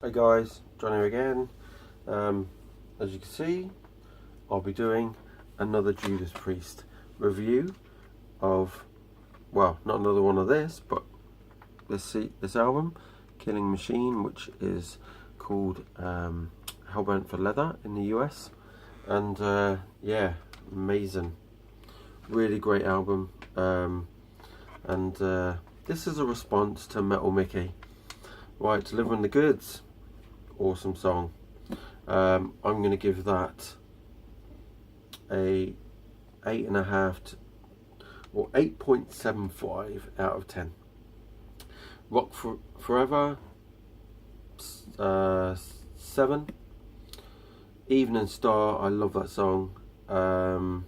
Hey guys, John here again. As you can see, I'll be doing another Judas Priest review of, well, not another one of this, but this album, Killing Machine, which is called Hellbent for Leather in the US. And yeah, amazing, really great album. This is a response to Metal Mickey. Right, Delivering the Goods, awesome song. I'm going to give that a 8.75 out of 10. Rock Forever, 7. Evening Star, I love that song. I've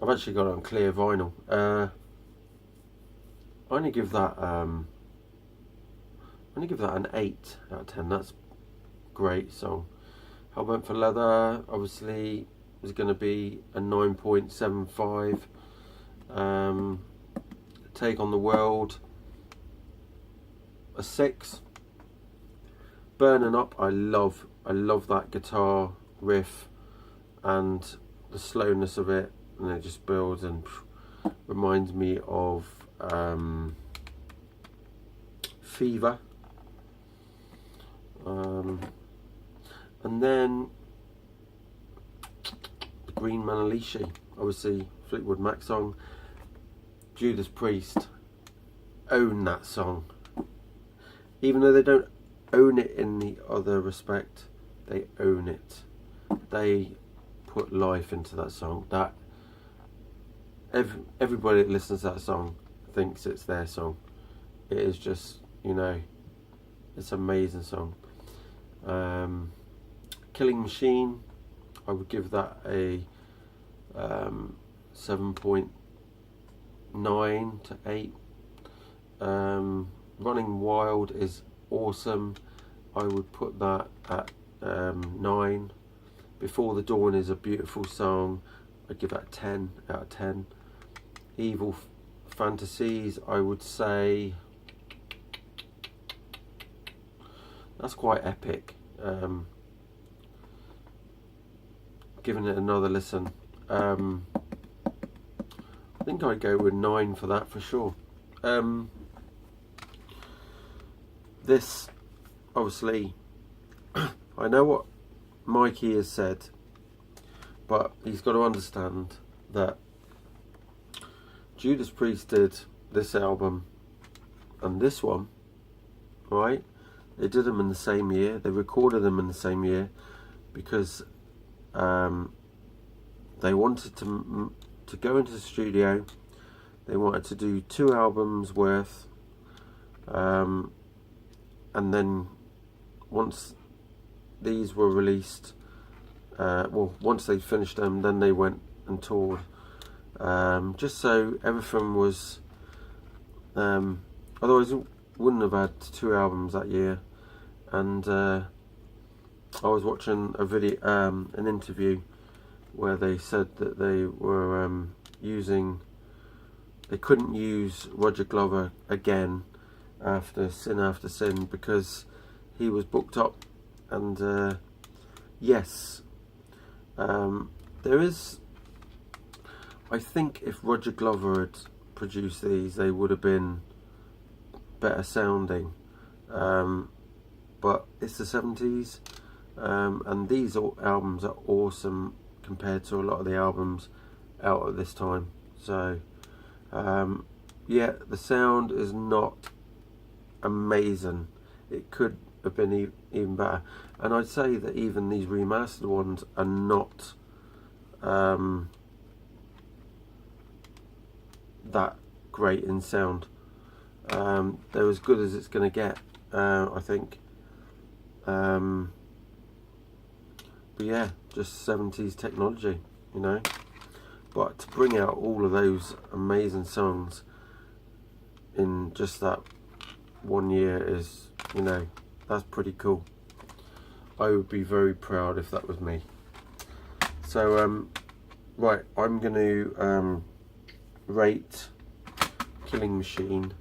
actually got it on clear vinyl. I only give that an 8 out of 10. That's great song. Hellbent for Leather, obviously, is going to be a 9.75. Take on the World, a 6. Burning Up, I love that guitar riff and the slowness of it, and it just builds and reminds me of Fever. And then the Green Manalishi, obviously Fleetwood Mac song. Judas Priest own that song, even though they don't own it in the other respect. They own it. They put life into that song. That everybody that listens to that song thinks it's their song. It is just, you know, it's an amazing song. Killing Machine, I would give that a 7.9 to 8. Running Wild is awesome. I would put that at 9. Before the Dawn is a beautiful song. I'd give that 10 out of 10. Evil Fantasies, I would say that's quite epic. Giving it another listen, I think I'd go with 9 for that for sure. This, obviously, I know what Mikey has said, but he's got to understand that Judas Priest did this album and this one, right? They did them in the same year. They recorded them in the same year because they wanted to go into the studio. They wanted to do 2 albums worth, and then once these were released, once they finished them, then they went and toured, just so everything was, otherwise wouldn't have had 2 albums that year. And I was watching a video, an interview where they said that they were they couldn't use Roger Glover again after Sin because he was booked up. And yes, there is, I think if Roger Glover had produced these, they would have been better sounding, but it's the 70s, and these albums are awesome compared to a lot of the albums out at this time. So yeah, the sound is not amazing. It could have been even better, and I'd say that even these remastered ones are not that great in sound. They're as good as it's going to get, I think. But yeah, just 70s technology, you know. But to bring out all of those amazing songs in just that 1 year is, you know, that's pretty cool. I would be very proud if that was me. So right, I'm going to rate Killing Machine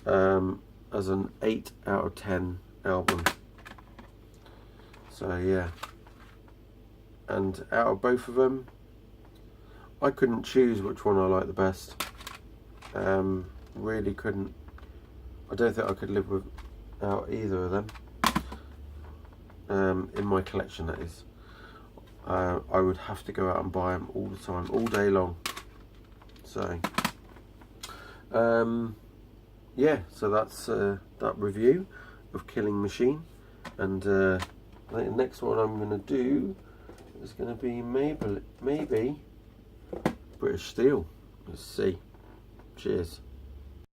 as an 8 out of 10 album. So yeah, and out of both of them, I couldn't choose which one I like the best. Really couldn't. I don't think I could live without either of them. In my collection, that is. I would have to go out and buy them all the time, all day long. So yeah, so that's that review of Killing Machine, and I think the next one I'm going to do is going to be maybe British Steel. Let's see. Cheers.